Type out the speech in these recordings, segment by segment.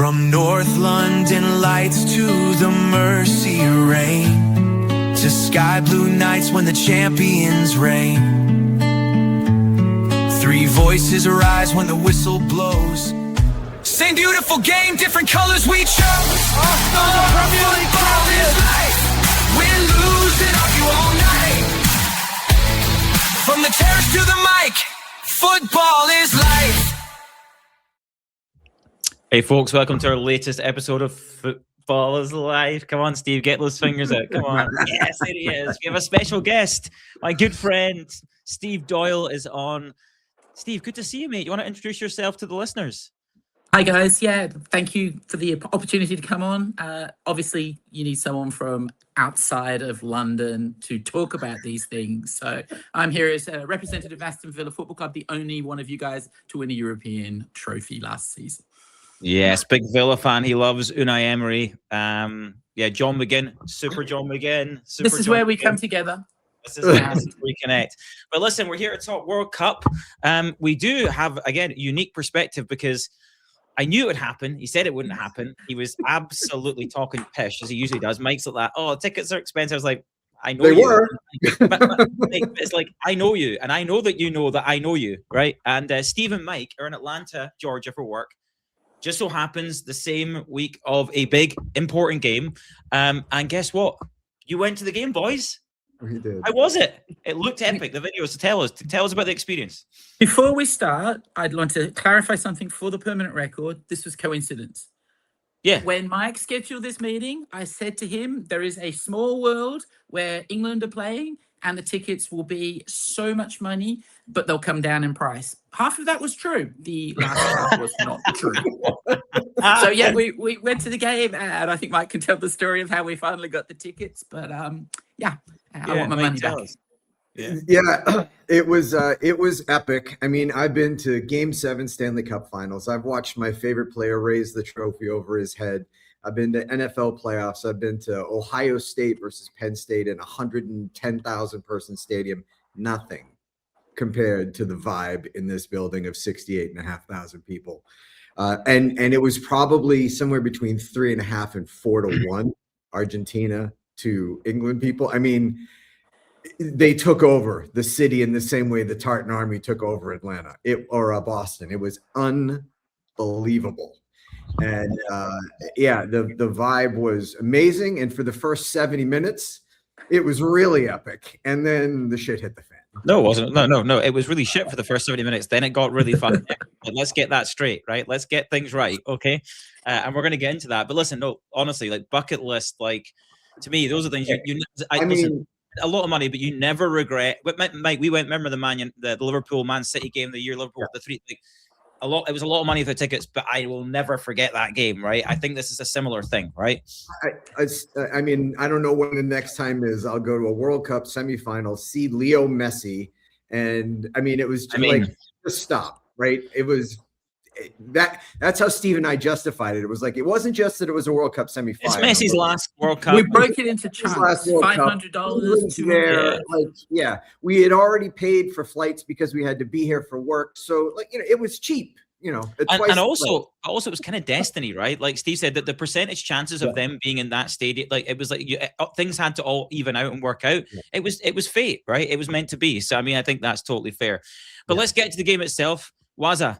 From North London lights to the Mersey rain, to sky blue nights when the champions reign. Three voices rise when the whistle blows. Same beautiful game, different colors we chose. Football is life. Win, lose, and argue all night. From the terrace to the mic, football is life. Hey folks, welcome to our latest episode of Football is Live. Come on, Steve, get those fingers out. Come on. Yes, it is. We have a special guest. My good friend, Steve Doyle, is on. Steve, good to see you, mate. You want to introduce yourself to the listeners? Hi, guys. Yeah, thank you for the opportunity to come on. Obviously, you need someone from outside of London to talk about these things. So I'm here as a representative of Aston Villa Football Club, the only one of you guys to win a European trophy last season. Yes, big Villa fan. He loves Unai Emery. Yeah, John McGinn, super John McGinn. This is where we come together. This is how we connect. But listen, we're here to talk World Cup. We do have, again, a unique perspective because I knew it would happen. He said it wouldn't happen. He was absolutely talking pish, as he usually does. Mike's like that. Oh, tickets are expensive. I was like, I know they you. Were. but it's like, I know you, and I know that you know that I know you, right? And Steve and Mike are in Atlanta, Georgia for work. Just so happens the same week of a big, important game. And guess what? You went to the game, boys. We did. How was it? It looked epic. The videos. Tell us about the experience. Before we start, I'd want to clarify something for the permanent record. This was coincidence. Yeah. When Mike scheduled this meeting, I said to him, there is a small world where England are playing and the tickets will be so much money, but they'll come down in price. Half of that was true. The last half was not true. So, yeah, we went to the game, and I think Mike can tell the story of how we finally got the tickets. But, I want my money back. Yeah, it was epic. I mean, I've been to Game 7 Stanley Cup Finals. I've watched my favorite player raise the trophy over his head. I've been to NFL playoffs. I've been to Ohio State versus Penn State in a 110,000 person stadium. Nothing compared to the vibe in this building of 68,500 people. And it was probably somewhere between 3.5 and 4-1 Argentina to England people. I mean, they took over the city in the same way the Tartan Army took over Atlanta or Boston. It was unbelievable. And the vibe was amazing. And for the first 70 minutes, it was really epic. And then the shit hit the fan. No, it wasn't. No. It was really shit for the first 70 minutes. Then it got really fun. Let's get that straight, right? Let's get things right, okay? And we're going to get into that. But listen, no, honestly, like bucket list, like to me, those are things listen, a lot of money, but you never regret. But Mike, we went. Remember the Liverpool Man City game, the year Liverpool the three. Like, it was a lot of money for tickets, but I will never forget that game, right? I think this is a similar thing, right? I mean, I don't know when the next time is. I'll go to a World Cup semifinal, see Leo Messi, and I mean, it was just stop, right? It was that's how Steve and I justified it. It was like it wasn't just that it was a World Cup semifinal. It's Messi's last World Cup. We broke it into chunks. $500. We had already paid for flights because we had to be here for work. So, it was cheap. And also it was kind of destiny, right? Like Steve said, that the percentage chances of them being in that stadium, like it was like things had to all even out and work out. Yeah. It was fate, right? It was meant to be. So I mean, I think that's totally fair. But let's get to the game itself. Wazza,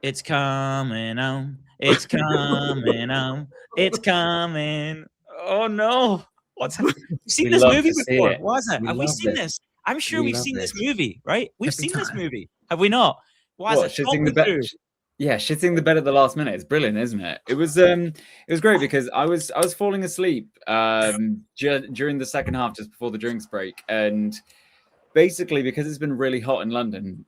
it's coming on. It's coming on. It's coming. Oh no! You've seen this movie before? Wazza, have we seen this? I'm sure we've seen this movie, right? We've seen this movie, have we not? Wazza, shitting the bed. Yeah, shitting the bed at the last minute. It's brilliant, isn't it? It was great because I was falling asleep during the second half, just before the drinks break, and basically because it's been really hot in London,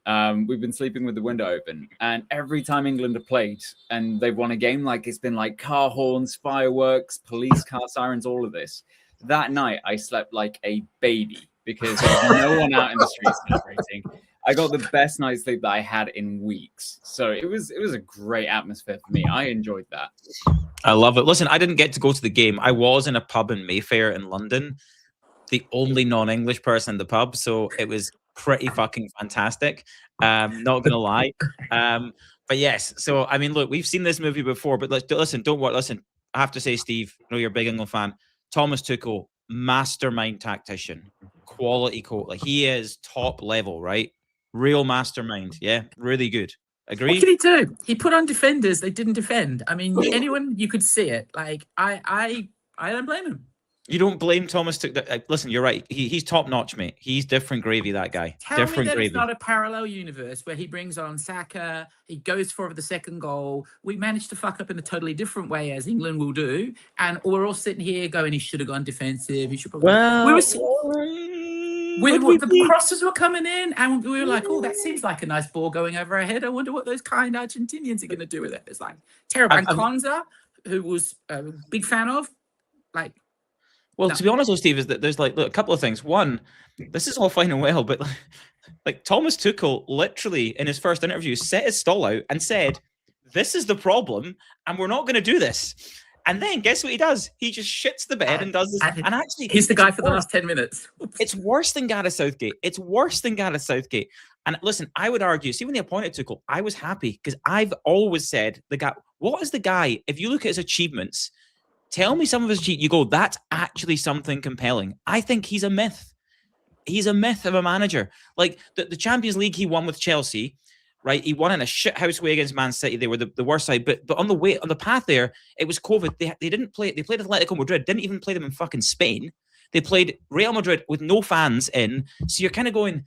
we've been sleeping with the window open, and every time England have played and they've won a game, like it's been like car horns, fireworks, police car sirens, all of this. That night I slept like a baby because there was no one out in the streets celebrating. I got the best night's sleep that I had in weeks. So it was a great atmosphere for me. I enjoyed that. I love it. Listen, I didn't get to go to the game. I was in a pub in Mayfair in London, the only non-English person in the pub. So it was pretty fucking fantastic. Not going to lie. But yes, so I mean, look, we've seen this movie before, but listen, don't worry. Listen, I have to say, Steve, I know you're a big England fan. Thomas Tuchel, mastermind tactician, quality coach. Like, he is top level, right? Real mastermind. Yeah, really good. Agree? What can he do? He put on defenders. They didn't defend. I mean, anyone, you could see it. Like, I don't blame him. You don't blame Thomas Tuchel. Listen, you're right. He's top notch, mate. He's different gravy, that guy. Tell different me that gravy. it's not a parallel universe where he brings on Saka, he goes for the second goal. We managed to fuck up in a totally different way, as England will do, and we're all sitting here going, he should have gone defensive. He should probably. The crosses were coming in, and we were like, "Oh, that seems like a nice ball going over our head. I wonder what those kind Argentinians are going to do with it." It's like terrible. And Konza, who was a big fan of, like. Well, to be honest, though, Steve, is that there's like a couple of things. One, this is all fine and well, but like Thomas Tuchel literally in his first interview set his stall out and said, "This is the problem, and we're not going to do this." And then guess what he does? He just shits the bed and does this. And actually, he's the guy for the last 10 minutes. It's worse than Gareth Southgate. It's worse than Gareth Southgate. And listen, I would argue, see, when they appointed Tuchel, I was happy because I've always said the guy. What is the guy? If you look at his achievements. Tell me some of his cheat. You go, that's actually something compelling. I think he's a myth. He's a myth of a manager. Like the Champions League he won with Chelsea, right? He won in a shithouse way against Man City. They were the worst side. But on the path there, it was COVID. They didn't play. They played Atletico Madrid. Didn't even play them in fucking Spain. They played Real Madrid with no fans in. So you're kind of going,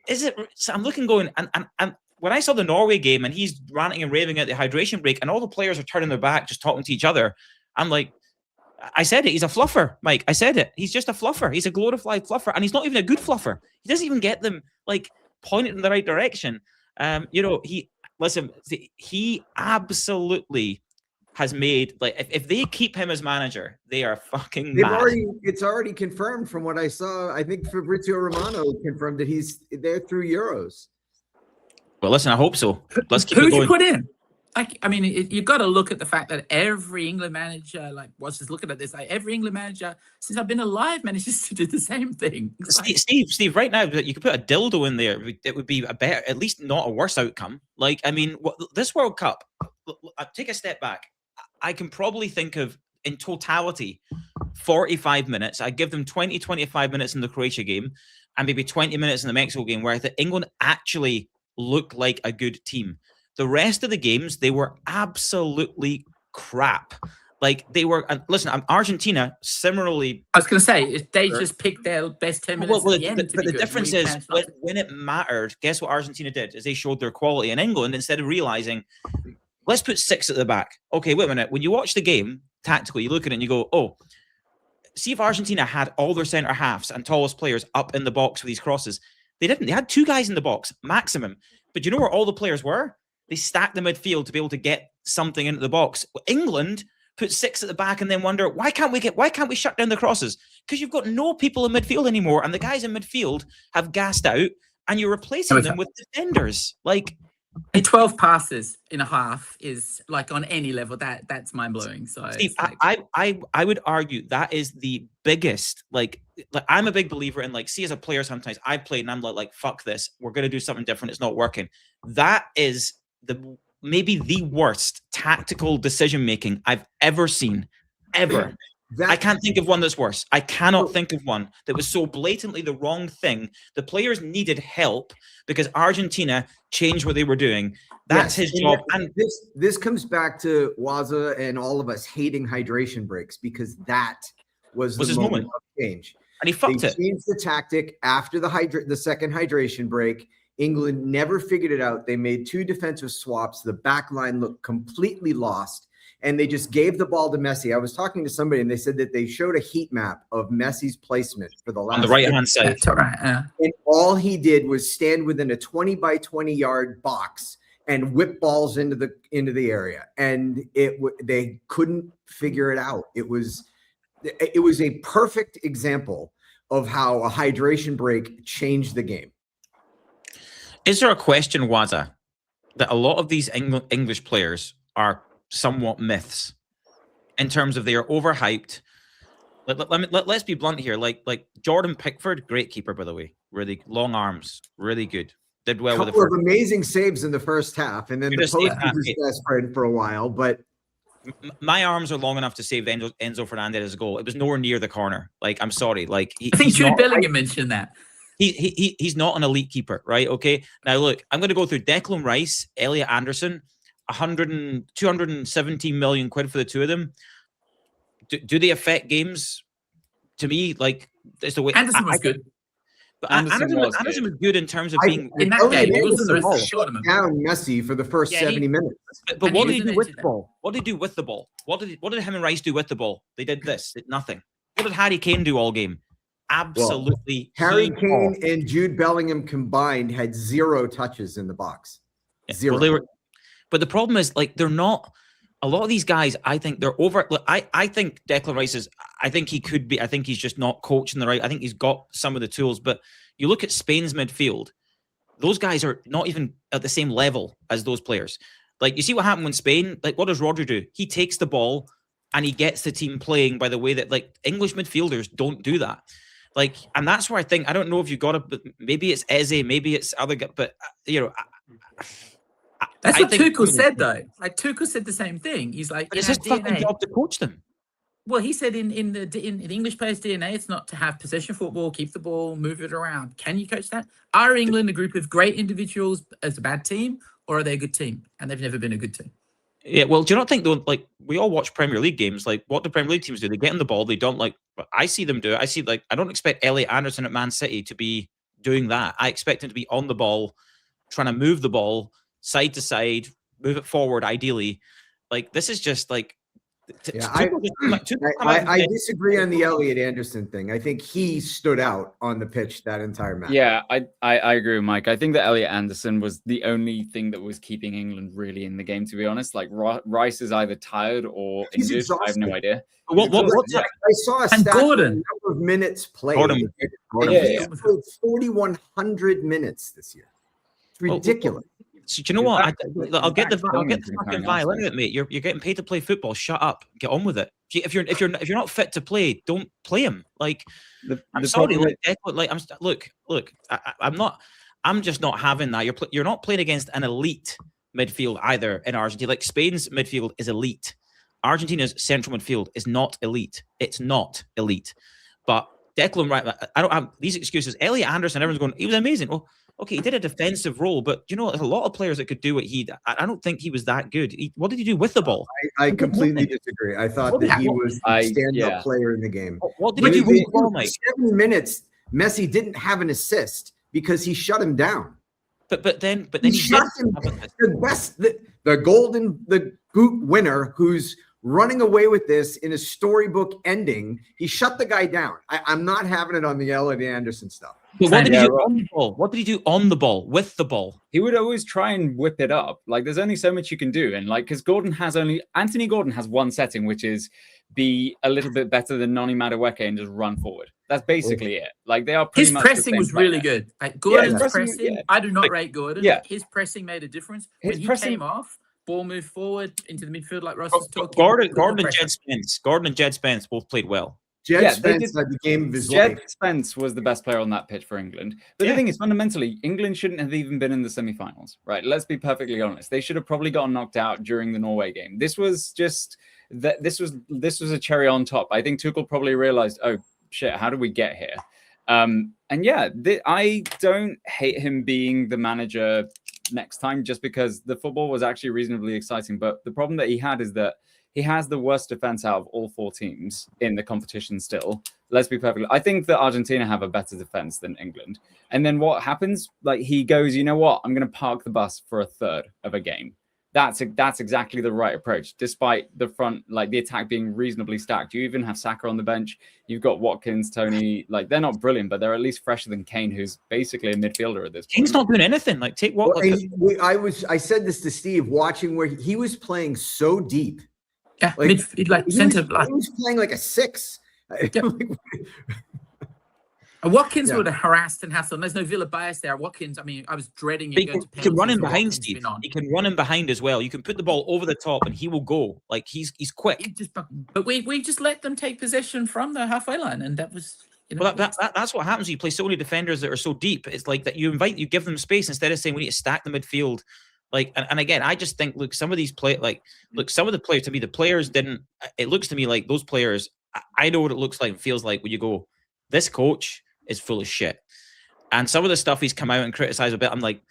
is it? So I'm looking going, and when I saw the Norway game and he's ranting and raving at the hydration break, and all the players are turning their back, just talking to each other, I'm like. I said it. He's a fluffer, Mike. I said it. He just a fluffer. He's a glorified fluffer, and he's not even a good fluffer. He doesn't even get them like pointed in the right direction. He absolutely has made like if they keep him as manager, they are fucking mad. It's already confirmed from what I saw. I think Fabrizio Romano confirmed that he's there through Euros. Well, listen, I hope so. Let's keep Who it going. You put in? I mean, you've got to look at the fact that every England manager, like, was just looking at this, like, every England manager since I've been alive manages to do the same thing. Steve, right now, you could put a dildo in there. It would be a better, at least not a worse outcome. Like, I mean, this World Cup, take a step back. I can probably think of, in totality, 45 minutes. I give them 20, 25 minutes in the Croatia game and maybe 20 minutes in the Mexico game where I think England actually looked like a good team. The rest of the games, they were absolutely crap. Like they were. Listen, Argentina similarly. I was going to say they just picked their best 10 minutes. At the end but the difference is when it mattered. Guess what Argentina did? Is they showed their quality. In England, instead of realizing, let's put 6 at the back. Okay, wait a minute. When you watch the game tactically, you look at it and you go, oh, see if Argentina had all their centre halves and tallest players up in the box for these crosses. They didn't. They had 2 guys in the box maximum. But you know where all the players were? They stacked the midfield to be able to get something into the box. England put 6 at the back and then wonder, why can't we shut down the crosses? Because you've got no people in midfield anymore, and the guys in midfield have gassed out, and you're replacing them with defenders. Like 12 passes in a half is like on any level that's mind blowing. So Steve, I would argue that is the biggest. Like I'm a big believer in see as a player sometimes I've played and I'm like fuck this, we're gonna do something different. It's not working. That is maybe the worst tactical decision making I've ever seen, ever. I can't think of one that's worse. I cannot think of one that was so blatantly the wrong thing. The players needed help because Argentina changed what they were doing. That's his job. And this comes back to Wazza and all of us hating hydration breaks because that was his moment of change. And he fucked it. They changed the tactic after the second hydration break. England never figured it out. They made 2 defensive swaps. The back line looked completely lost, and they just gave the ball to Messi. I was talking to somebody, and they said that they showed a heat map of Messi's placement for the last on the right-hand side. That's all right, yeah. And all he did was stand within a 20 by 20 yard box and whip balls into the area, and they couldn't figure it out. It was a perfect example of how a hydration break changed the game. Is there a question, Wazza, that a lot of these English players are somewhat myths in terms of they are overhyped? Let's be blunt here. Like Jordan Pickford, great keeper, by the way. Really long arms, really good. did well with the couple first. of amazing saves in the first half, and then the post was his best friend for a while. But my arms are long enough to save Enzo Fernandez's goal. It was nowhere near the corner. Like, I'm sorry. Like, I think Jude Bellingham mentioned that. He's not an elite keeper, right? Okay. Now look, I'm going to go through Declan Rice, Elliot Anderson, 217 million quid for the two of them. Do they affect games? To me, like, it's the way Anderson was good. But Anderson was good in terms of being in that game. He wasn't the shot him down Messi for the first 70 minutes. But what did he do with the ball? What did he do with the ball? What did him and Rice do with the ball? They did this. Did nothing. What did Harry Kane do all game? Absolutely. Well, Harry Kane and Jude Bellingham combined had 0 touches in the box. 0. Well, but the problem is, like, they're not. A lot of these guys, I think they're over. Look, I think Declan Rice is. I think he could be. I think he's just not coaching the right. I think he's got some of the tools. But you look at Spain's midfield; those guys are not even at the same level as those players. Like, you see what happened when Spain. Like, what does Rodri do? He takes the ball and he gets the team playing by the way that, like, English midfielders don't do that. Like, and that's where I think, I don't know if you got it, but maybe it's Eze, maybe it's other guys, but that's what Tuchel said, though. Like, Tuchel said the same thing. He's like, but it's his fucking job to coach them. Well, he said in the English players' DNA, it's not to have possession football, keep the ball, move it around. Can you coach that? Are England a group of great individuals as a bad team, or are they a good team? And they've never been a good team. Yeah, well, do you not think, though, like, we all watch Premier League games, like, what do Premier League teams do? They get in the ball, they don't, like, I see them do it. I don't expect Elliot Anderson at Man City to be doing that. I expect him to be on the ball, trying to move the ball side to side, move it forward, ideally. Like, this is just, like, I disagree on the Elliot Anderson thing. I think he stood out on the pitch that entire match. Yeah, I agree with Mike. I think that Elliot Anderson was the only thing that was keeping England really in the game, to be honest. Like, Rice is either tired or injured. I have no idea. What's I saw a stat Gordon. number of minutes played. Gordon. He played 4,100 minutes this year. It's ridiculous. So do you know what? I'll get the fucking violin of it, mate. You're getting paid to play football. Shut up. Get on with it. If you're not fit to play, don't play him. Like, I'm sorry. I'm just not having that. You're not playing against an elite midfield either in Argentina. Like, Spain's midfield is elite. Argentina's central midfield is not elite. It's not elite. But Declan Rice, I don't have these excuses. Elliot Anderson, everyone's going, he was amazing. Well, okay, he did a defensive role, but you know, there's a lot of players that could do what he did. I don't think he was that good. What did he do with the ball? I completely disagree. I thought that he was a stand-up player in the game. What did he do with the ball, Mike? 7 minutes, Messi didn't have an assist because he shut him down. But then he shut him. The boot winner who's running away with this in a storybook ending. He shut the guy down. I'm not having it on the Elliot Anderson stuff. But what did he do on the ball? What did he do on the ball, with the ball? He would always try and whip it up. Like, there's only so much you can do. And, like, because Anthony Gordon has one setting, which is be a little bit better than Noni Madueke and just run forward. That's basically it. Like, they are pretty much pressing was really good. Like, Gordon's pressing, yeah. I do not rate Gordon. Yeah. His pressing made a difference. His when he pressing came off, ball moved forward into the midfield like Ross was talking. Gordon and Jed Spence both played well. Jed Spence had the game of his life. Jed Spence was the best player on that pitch for England. But the thing is, fundamentally, England shouldn't have even been in the semi-finals, right? Let's be perfectly honest. They should have probably gotten knocked out during the Norway game. This was just that. This was a cherry on top. I think Tuchel probably realized, oh shit, how did we get here? I don't hate him being the manager next time, just because the football was actually reasonably exciting. But the problem that he had is that he has the worst defense out of all 4 teams in the competition still. Let's be perfectly... I think that Argentina have a better defense than England. And then what happens? Like, he goes, you know what? I'm going to park the bus for a third of a game. That's exactly the right approach, despite the front, like, the attack being reasonably stacked. You even have Saka on the bench. You've got Watkins, Tony. Like, they're not brilliant, but they're at least fresher than Kane, who's basically a midfielder at this point. Kane's not doing anything. Like, take what... I said this to Steve, watching where he was playing so deep. Yeah, center. He was playing like a 6. Yeah. Watkins would have harassed and hassled. There's no Villa bias there. Watkins, I mean, I was dreading it. He can run in behind, Steve. He can run in behind as well. You can put the ball over the top and he will go. Like, he's quick. But we just let them take possession from the halfway line, and that was Well, that's what happens when you play so many defenders that are so deep. It's like that you give them space instead of saying we need to stack the midfield. Like, and again, I just think, look, some of these some of the players, to me, the players didn't. It looks to me like those players. I know what it looks like and feels like when you go, this coach is full of shit. And some of the stuff he's come out and criticized a bit, I'm like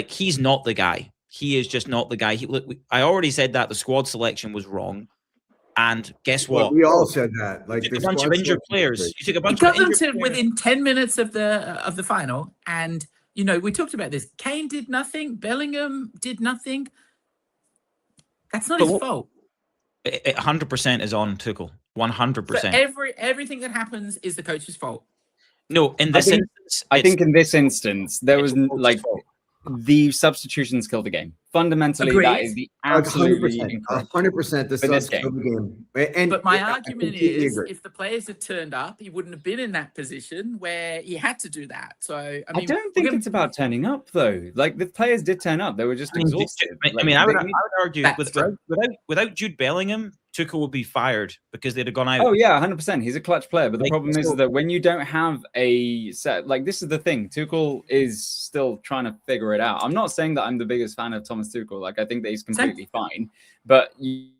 he's not the guy. He is just not the guy. I already said that the squad selection was wrong. And guess what? Well, we all said that. Like, you took a bunch of injured players. You took a bunch of injured them to players. within 10 minutes of the final, and we talked about this. Kane did nothing. Bellingham did nothing. That's not his fault. 100% is on Tuchel. 100%. So everything that happens is the coach's fault. No, in this instance, I think in this instance there was like the substitutions killed the game. Fundamentally, Agreed. that is the absolutely 100% the subs killed the game. But my argument is, if the players had turned up, he wouldn't have been in that position where he had to do that. So I don't think it's about turning up, though. Like, the players did turn up; they were just exhausted. I would argue without Jude Bellingham, Tuchel would be fired because they'd have gone out. Oh yeah, 100%. He's a clutch player, but the problem is that when you don't have a set, like, this is the thing. Tuchel is still trying to figure it out. I'm not saying that I'm the biggest fan of Thomas Tuchel. Like, I think that he's completely fine, but you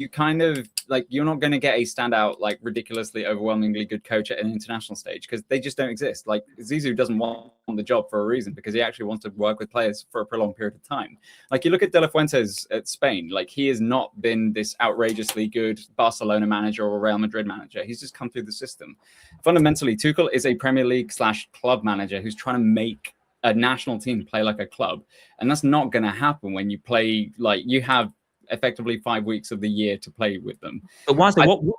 kind of, like, you're not going to get a standout, like, ridiculously overwhelmingly good coach at an international stage because they just don't exist. Like, Zizou doesn't want the job for a reason because he actually wants to work with players for a prolonged period of time. Like, you look at De La Fuentes at Spain, like, he has not been this outrageously good Barcelona manager or Real Madrid manager. He's just come through the system. Fundamentally, Tuchel is a Premier League / club manager who's trying to make a national team play like a club, and that's not going to happen when you play, like, you have effectively 5 weeks of the year to play with them. But what's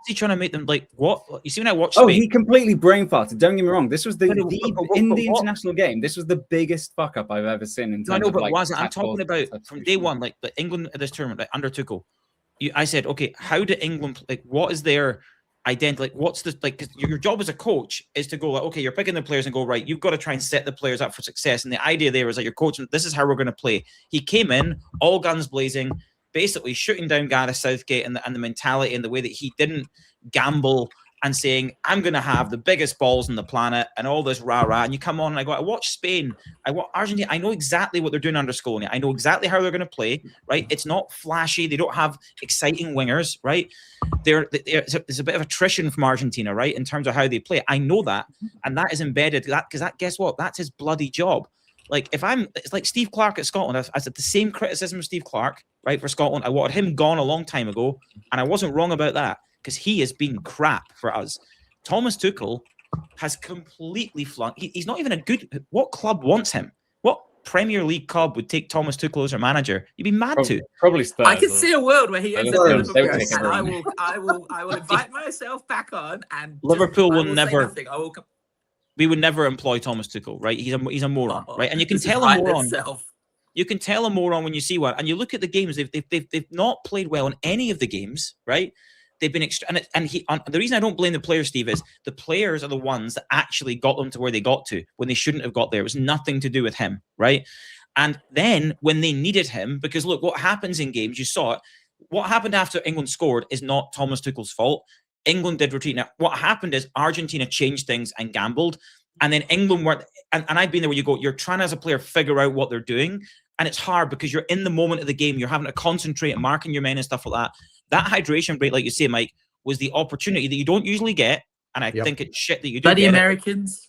he trying to make them like? What you see when I watch Spain? Oh, he completely brain farted. Don't get me wrong. This was the international game. This was the biggest fuck up I've ever seen. In terms but of, like, Wazza, I'm talking about from day one, like the England at this tournament, like, under Tuchel. I said, okay, how do England, like, what is their identity? Like, what's the, like, 'cause your job as a coach is to go, like, okay, you're picking the players and go, right, you've got to try and set the players up for success. And the idea there is that you're coaching, this is how we're going to play. He came in all guns blazing, basically shooting down Gareth Southgate and the mentality and the way that he didn't gamble and saying, I'm going to have the biggest balls on the planet and all this rah-rah. And you come on and I go, I watch Spain, I watch Argentina. I know exactly what they're doing under Scaloni. I know exactly how they're going to play, right? It's not flashy. They don't have exciting wingers, right? There's a bit of attrition from Argentina, right? In terms of how they play. I know that. And that is embedded, because guess what? That's his bloody job. Like, it's like Steve Clarke at Scotland. I said the same criticism of Steve Clarke, right, for Scotland. I wanted him gone a long time ago, and I wasn't wrong about that because he has been crap for us. Thomas Tuchel has completely flunked. He's not even a good. What club wants him? What Premier League club would take Thomas Tuchel as their manager? You'd be mad to. Probably Spurs. I can see a world where he ends up in Liverpool, and I will invite myself back on. And Liverpool will never. We would never employ Thomas Tuchel, right? He's a moron, right? And you can tell a moron. You can tell a moron when you see one. And you look at the games; they've not played well in any of the games, right? They've been the reason I don't blame the players, Steve, is the players are the ones that actually got them to where they got to when they shouldn't have got there. It was nothing to do with him, right? And then when they needed him, because look, what happens in games, you saw it. What happened after England scored is not Thomas Tuchel's fault. England did retreat. Now, what happened is Argentina changed things and gambled, and then England weren't. And I've been there where you go, you're trying as a player figure out what they're doing, and it's hard because you're in the moment of the game. You're having to concentrate and marking your men and stuff like that. That hydration break, like you say, Mike, was the opportunity that you don't usually get, and I think it's shit that you do. Bloody Americans.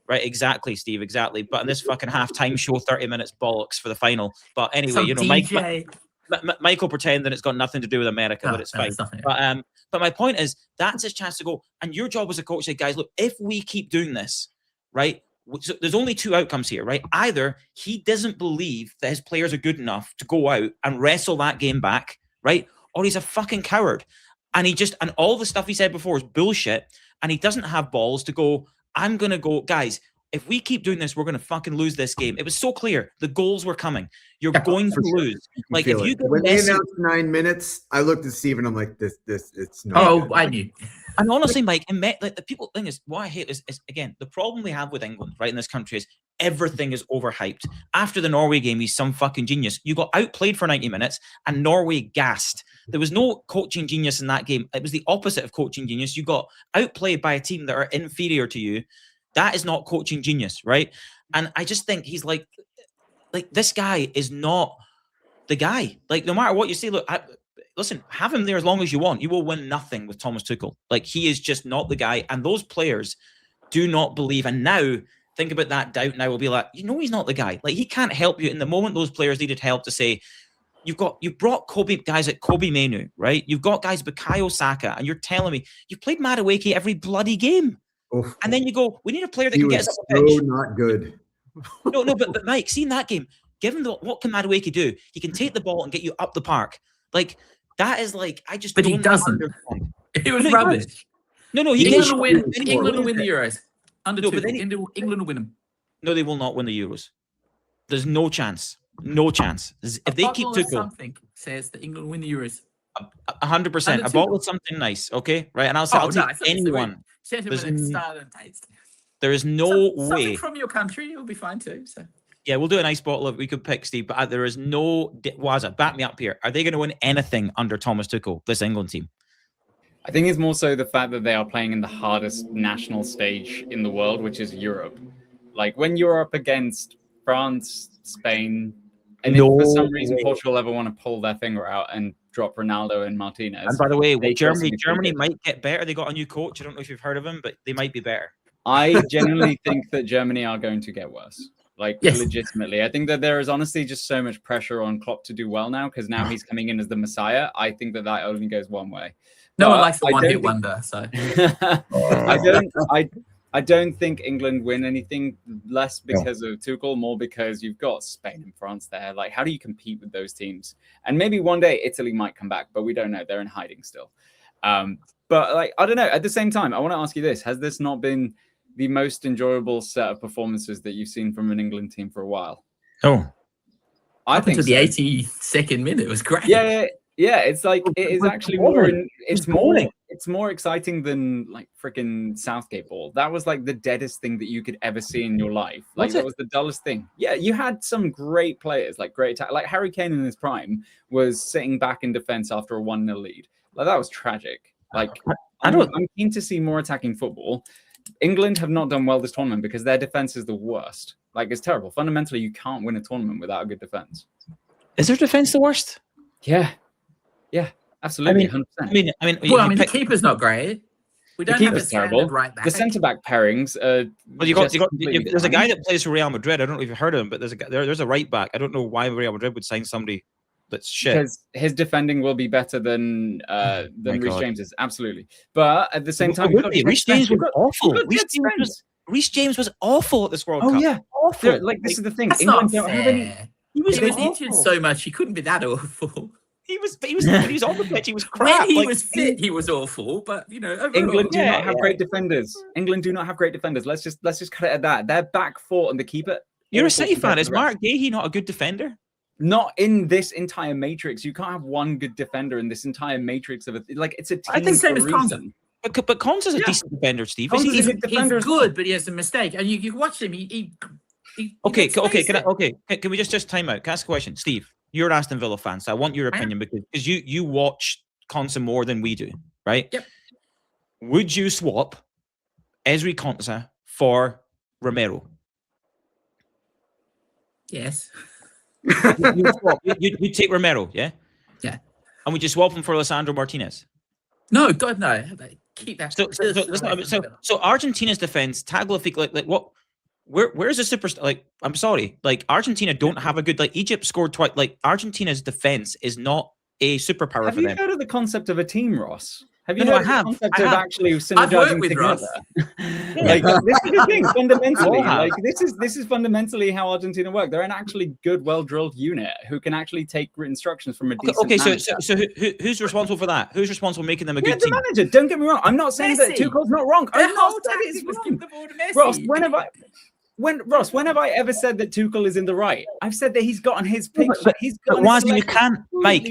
Right, exactly, Steve, exactly. But in this fucking halftime show, 30 minutes bollocks for the final. But anyway, Mike will pretend that it's got nothing to do with America, but it's fine. But my point is, that's his chance to go. And your job as a coach is, guys, look, if we keep doing this, right, so there's only two outcomes here, right? Either he doesn't believe that his players are good enough to go out and wrestle that game back, right? Or he's a fucking coward. And and all the stuff he said before is bullshit. And he doesn't have balls to go, I'm going to go, guys, if we keep doing this, we're going to fucking lose this game. It was so clear. The goals were coming. You're going to lose. Like, if you get when they announced 9 minutes, I looked at Steve and I'm like, it's not. Oh, good. I knew. And honestly, Mike, like, the people thing is, what I hate is again, the problem we have with England, right, in this country is everything is overhyped. After the Norway game, he's some fucking genius. You got outplayed for 90 minutes and Norway gassed. There was no coaching genius in that game. It was the opposite of coaching genius. You got outplayed by a team that are inferior to you. That is not coaching genius, right? And I just think he's like this guy is not the guy. Like, no matter what you say, look, listen, have him there as long as you want. You will win nothing with Thomas Tuchel. Like, he is just not the guy. And those players do not believe. And now, think about that doubt now will be like, he's not the guy. Like, he can't help you in the moment those players needed help to say, you've brought guys like Kobe Mainu, right? You've got guys Bukayo Saka, and you're telling me you've played Madueke every bloody game. Oof. And then you go, we need a player that can get us up the so pitch. not good. No, but Mike, see in that game, given what can Madueke do? He can take the ball and get you up the park. Like, that is like, I just But don't he doesn't. understand. It was rubbish. No, he England can. will win. England will win the Euros. But then England will win them. No, they will not win the Euros. There's no chance. No chance. If they keep Tuchel, something says that England will win the Euros. 100%. A bottle of something nice, okay? Right, and I'll take anyone. There is no way. Something from your country, it'll be fine too. So. Yeah, we'll do a nice bottle of. We could pick Steve, but there is no. Wazza, back me up here. Are they going to win anything under Thomas Tuchel? This England team. I think it's more so the fact that they are playing in the hardest national stage in the world, which is Europe. Like, when you're up against France, Spain, and if for some reason Portugal ever want to pull their finger out and drop Ronaldo and Martinez. And by the way, Germany might get better. They got a new coach. I don't know if you've heard of him, but they might be better. I genuinely think that Germany are going to get worse. Like, legitimately. I think that there is honestly just so much pressure on Klopp to do well now, because now he's coming in as the Messiah. I think that only goes one way. No one likes the one-hit wonder, so. I don't think England win anything, less because of Tuchel, more because you've got Spain and France there. Like, how do you compete with those teams? And maybe one day Italy might come back, but we don't know. They're in hiding still. But like, I don't know. At the same time, I want to ask you this. Has this not been the most enjoyable set of performances that you've seen from an England team for a while? Oh, I think the 82nd minute was great. Yeah. It's like, it is actually it's more exciting than like freaking Southgate ball. That was like the deadest thing that you could ever see in your life. Like, that was the dullest thing. Yeah, you had some great players, like great attack. Like Harry Kane in his prime was sitting back in defense after a 1-0 lead. Like, that was tragic. Like, I'm keen to see more attacking football. England have not done well this tournament because their defense is the worst. Like, it's terrible. Fundamentally, you can't win a tournament without a good defense. Is their defense the worst? Yeah, absolutely. 100%. The keeper's not great. We don't have a standard right back. The centre back pairings. There's a guy that plays for Real Madrid. I don't know if you've heard of him, but there's a right back. I don't know why Real Madrid would sign somebody that's shit. Because his defending will be better than Reece James's. Absolutely. But at the same time, Reece James was awful. Reece James was awful at this World Cup. Oh yeah, awful. Like, this is the thing. England don't have any. He was injured so much. He couldn't be that awful. He was on the pitch. He was crap. When he was fit, he was awful. But overall, England do not have great defenders. England do not have great defenders. Let's just cut it at that. Their back four and the keeper. You're a City fan. Is Mark Gahey not a good defender? Not in this entire matrix. You can't have one good defender in this entire matrix of it. Like, it's a team. I think same as Conte. But Conte's a decent defender, Steve. He's good, but he has a mistake. And you watch him. Okay. Can we just time out? Can I ask a question, Steve? You're an Aston Villa fan, so I want your opinion because you watch Konsa more than we do, right? Yep. Would you swap Ezri Konsa for Romero? Yes. You'd take Romero, yeah? Yeah. And would you swap him for Alessandro Martinez? No, God, no. Keep that. So Argentina's defense, Tagliafico, like what? Where's the superstar? Like, I'm sorry, like Argentina don't have a good. Like, Egypt scored twice. Like, Argentina's defense is not a superpower for them. Have you heard of the concept of a team, Ross? Have you heard of the concept of actually synergizing together? Like, this is the thing. Fundamentally, like this is fundamentally how Argentina work. They're an actually good, well-drilled unit who can actually take instructions from a decent manager. So who's responsible for that? Who's responsible for making them a good team? The manager. Don't get me wrong. I'm not saying that Tuchel's not wrong. I'm not saying it's wrong. Ross, when have I ever said that Tuchel is in the right? I've said that he's gotten his picks. He's gotten Wazza, you can't, Mike,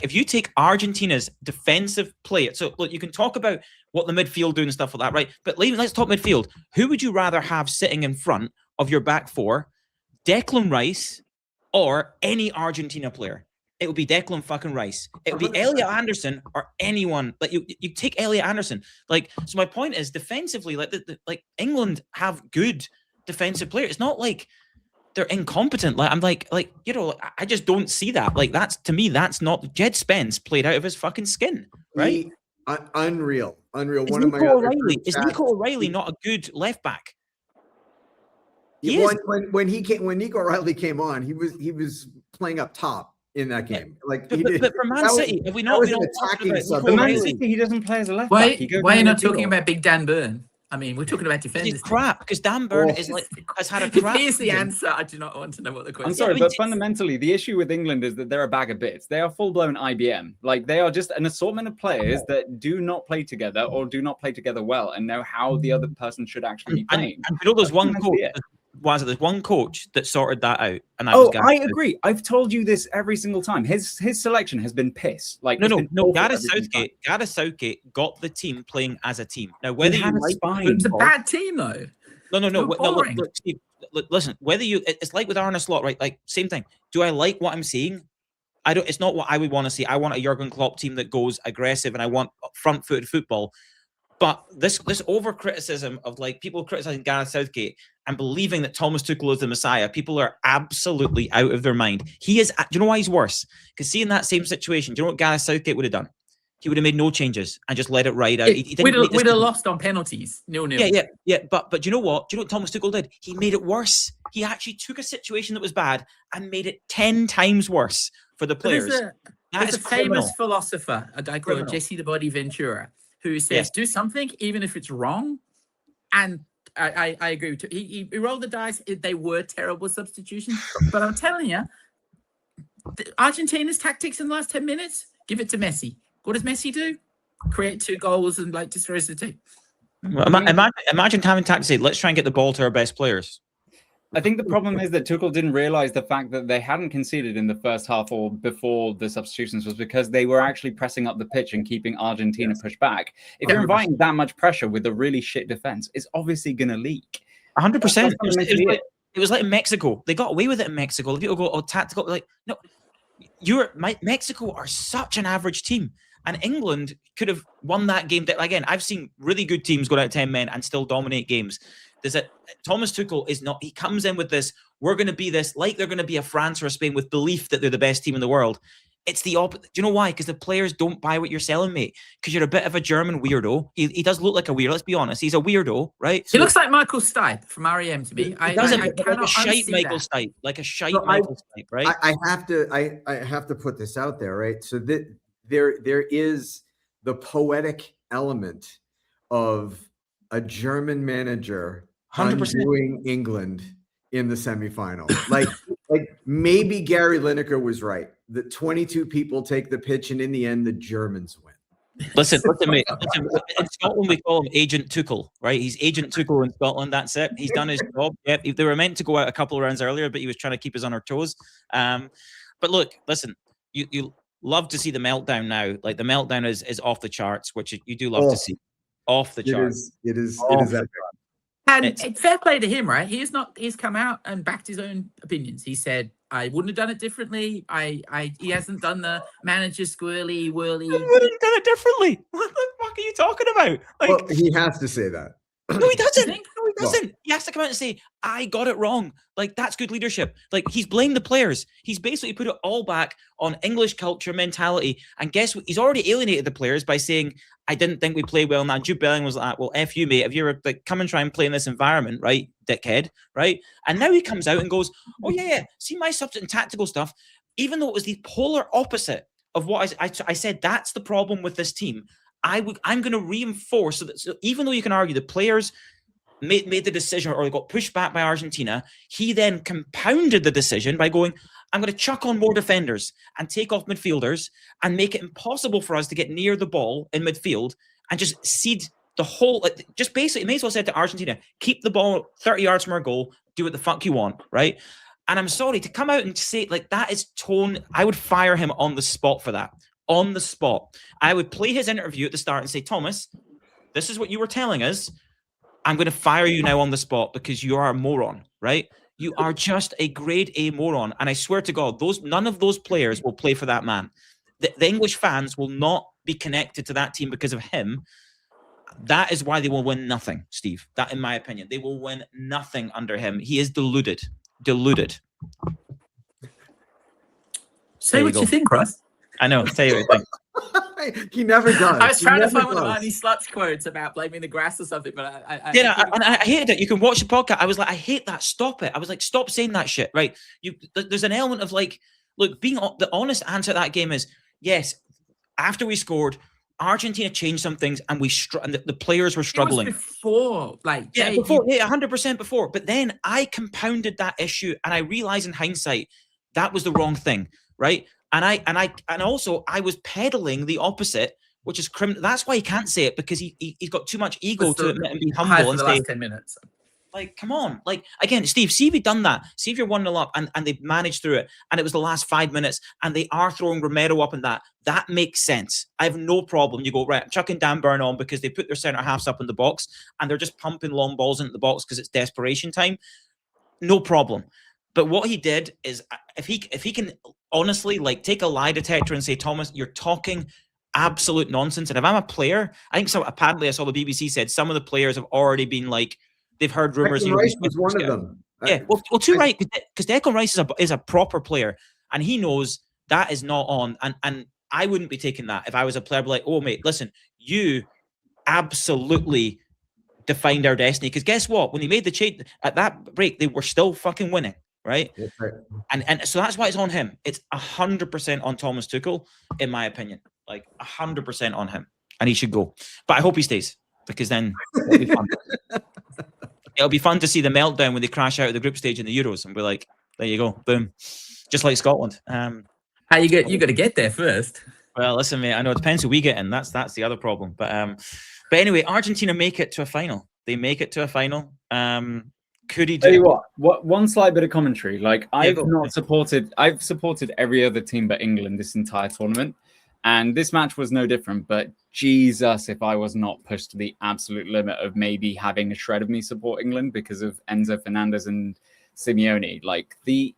if you take Argentina's defensive play, so look, you can talk about what the midfield do and stuff like that, right? But let's talk midfield. Who would you rather have sitting in front of your back four, Declan Rice or any Argentina player? it would be Declan fucking Rice. It would be Elliot Anderson or anyone. Like you take Elliot Anderson. Like, so my point is defensively, like England have good defensive players. It's not like they're incompetent. Like I'm like I just don't see that. Like that's, to me, that's not. Jed Spence played out of his fucking skin, right? Unreal. Is Nico O'Reilly not a good left back? When Nico O'Reilly came on, he was playing up top in that game. Like, but for Man City, have we not been attacking For Man City, he doesn't play as a left back. Why are you not talking about Big Dan Burn? I mean, we're talking about defenders. It's crap because Dan Burn has had a crap. Here's the answer. I do not want to know what the question is. I'm sorry, but fundamentally, the issue with England is that they're a bag of bits. They are full-blown IBM. Like, they are just an assortment of players that do not play together or do not play together well and know how the other person should actually be playing. And you know, there's one coach. There's one coach that sorted that out, and I agree. I've told you this every single time. His selection has been piss. Like no. Gareth Southgate got the team playing as a team. Now, whether you like, it's a bad team though. No. Look, Steve, listen. Whether it's like with Arne Slot, right? Like same thing. Do I like what I'm seeing? I don't. It's not what I would want to see. I want a Jurgen Klopp team that goes aggressive, and I want front-footed football. But this over criticism of like people criticizing Gareth Southgate and believing that Thomas Tuchel is the Messiah, people are absolutely out of their mind. He is. Do you know why he's worse? Because see, in that same situation, do you know what Gareth Southgate would have done? He would have made no changes and just let it ride out. We'd have lost on penalties. 0-0. Yeah. But do you know what? Do you know what Thomas Tuchel did? He made it worse. He actually took a situation that was bad and made it 10 times worse for the players. There's a famous philosopher, a guy called Jesse the Body Ventura, who says, do something even if it's wrong. And I agree with you. He rolled the dice. They were terrible substitutions. But I'm telling you, Argentina's tactics in the last 10 minutes, give it to Messi. What does Messi do? Create 2 goals and like destroys the team. Well, imagine having tactics say, let's try and get the ball to our best players. I think the problem is that Tuchel didn't realize the fact that they hadn't conceded in the first half or before the substitutions was because they were actually pressing up the pitch and keeping Argentina pushed back. If you're inviting that much pressure with a really shit defense, it's obviously going to leak. 100%. It was like in Mexico. They got away with it in Mexico. People go, tactical. Like, no, Mexico are such an average team. And England could have won that game. Again, I've seen really good teams go out 10 men and still dominate games. There's a Thomas Tuchel is not. He comes in with this. We're going to be this, like they're going to be a France or a Spain with belief that they're the best team in the world. It's the opposite. Do you know why? Because the players don't buy what you're selling, mate. Because you're a bit of a German weirdo. He does look like a weirdo. Let's be honest. He's a weirdo, right? He looks like Michael Stipe from REM to me. Like a shite Michael Stipe, right? I have to put this out there, right? So that there is the poetic element of a German manager 100% undoing England in the semifinal. Like maybe Gary Lineker was right. That 22 people take the pitch, and in the end, the Germans win. Listen, mate. In Scotland, we call him Agent Tuchel, right? He's Agent Tuchel in Scotland. That's it. He's done his job. Yeah, they were meant to go out a couple of rounds earlier, but he was trying to keep us on our toes. But look, listen, you love to see the meltdown now. Like the meltdown is off the charts, which you do love to see. Off the charts. It is. And fair play to him, right? He's come out and backed his own opinions. He said, I wouldn't have done it differently. He hasn't done the manager squirrely whirly. He wouldn't have done it differently. What the fuck are you talking about? Like, well, he has to say that. No, he doesn't. No, he doesn't. He has to come out and say, I got it wrong. Like, that's good leadership. Like, he's blamed the players. He's basically put it all back on English culture mentality. And guess what? He's already alienated the players by saying, I didn't think we played well. Now, Jude Bellingham was like, well, F you, mate. If you're like, come and try and play in this environment, right, dickhead, right? And now he comes out and goes, oh, yeah. See my substitute and tactical stuff, even though it was the polar opposite of what I said, that's the problem with this team. I'm going to reinforce so even though you can argue the players made the decision or got pushed back by Argentina, he then compounded the decision by going, I'm going to chuck on more defenders and take off midfielders and make it impossible for us to get near the ball in midfield and just cede the whole, just basically, may as well say to Argentina, keep the ball 30 yards from our goal, do what the fuck you want, right? And I'm sorry to come out and say like that is tone. I would fire him on the spot for that. On the spot. I would play his interview at the start and say, Thomas, this is what you were telling us. I'm going to fire you now on the spot because you are a moron, right? You are just a grade A moron. And I swear to God, none of those players will play for that man. The English fans will not be connected to that team because of him. That is why they will win nothing, Steve. That, in my opinion, they will win nothing under him. He is deluded. Say what you think, Russ. I know. Tell you what I think. He never does. I was trying to find one of Arnie Slut's quotes about blaming the grass or something, but I hated it. You can watch the podcast. I was like, I hate that. Stop it. I was like, stop saying that shit. Right? There's an element of like, look, being the honest answer to that game is yes. After we scored, Argentina changed some things, and the players were struggling. It was before, like before, 100% before. But then I compounded that issue, and I realized in hindsight that was the wrong thing, right? And also I was peddling the opposite, which is criminal. That's why he can't say it, because he's got too much ego to admit and be humble and the say, last 10 minutes. Like, come on. Like, again, Steve, see if you've done that. See if you're 1-0 up and they've managed through it, and it was the last 5 minutes, and they are throwing Romero up in that. That makes sense. I have no problem. You go, right, I'm chucking Dan Burn on because they put their centre halves up in the box and they're just pumping long balls into the box because it's desperation time. No problem. But what he did is, if he can honestly, like, take a lie detector and say, Thomas, you're talking absolute nonsense. And if I'm a player, I think apparently I saw the BBC said some of the players have already been like, they've heard rumors. Rice was one of them. Yeah, well, too right, because Declan Rice is a proper player, and he knows that is not on. And I wouldn't be taking that if I was a player. I'd be like, oh mate, listen, you absolutely defined our destiny. Because guess what? When they made the change at that break, they were still fucking winning, right? That's right. And so that's why it's on him. It's 100% on Thomas Tuchel, in my opinion. Like 100% on him, and he should go. But I hope he stays, because then it'll be fun. It'll be fun to see the meltdown when they crash out of the group stage in the Euros, and we're like, there you go, boom, just like Scotland. How you got to get there first. Well, listen, mate, I know it depends who we get in. That's the other problem. But anyway, Argentina make it to a final. They make it to a final. Could he do? Tell you what, one slight bit of commentary. Like, I've supported every other team but England this entire tournament. And this match was no different, but Jesus, if I was not pushed to the absolute limit of maybe having a shred of me support England because of Enzo Fernandez and Simeone, like the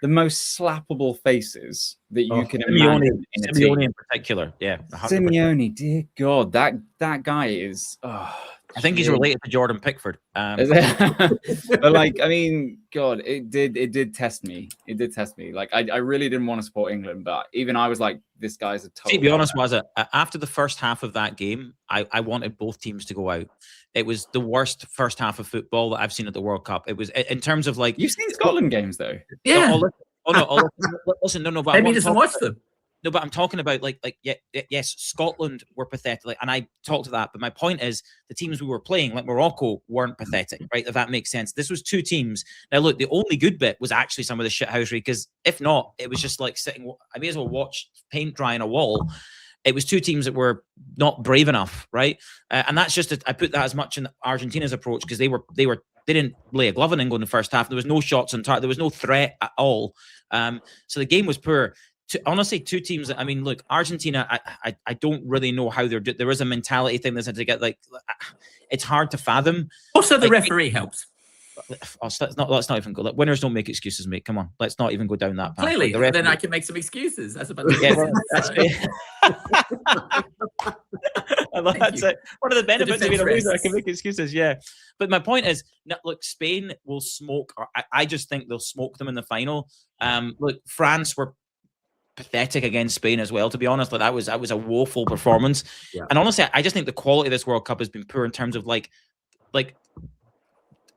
most slappable faces that you can imagine. Simeone in particular, yeah. 100%. Simeone, dear God, that guy is. I think he's related to Jordan Pickford. But like, I mean, God, it did test me. It did test me. Like, I really didn't want to support England, but even I was like, this guy's a total. To be honest, Wazza, after the first half of that game, I wanted both teams to go out. It was the worst first half of football that I've seen at the World Cup. It was in terms of like. You've seen Scotland games though. Yeah. Listen, no. But Maybe he doesn't watch them. No, but I'm talking about yes, Scotland were pathetic, and I talked to that. But my point is, the teams we were playing, like Morocco, weren't pathetic, right? If that makes sense. This was two teams. Now, look, the only good bit was actually some of the shithousery, because if not, it was just like sitting. I may as well watch paint dry on a wall. It was two teams that were not brave enough, right? And that's just I put that as much in Argentina's approach, because they didn't lay a glove on England in the first half. There was no shots on target. There was no threat at all. So the game was poor. Honestly, two teams. I mean, look, Argentina. I don't really know how they're. There is a mentality thing that's had to get like. It's hard to fathom. Also, the referee helps. Let's not even go. Like, winners don't make excuses, mate. Come on, let's not even go down that path. Clearly, then I can make some excuses. That's about. That's it. One of the benefits of being a loser, I can make excuses. Yeah, but my point is, look, Spain will smoke. I just think they'll smoke them in the final. Look, France were pathetic against Spain as well, to be honest. Like that was a woeful performance. Yeah. And honestly, I just think the quality of this World Cup has been poor in terms of like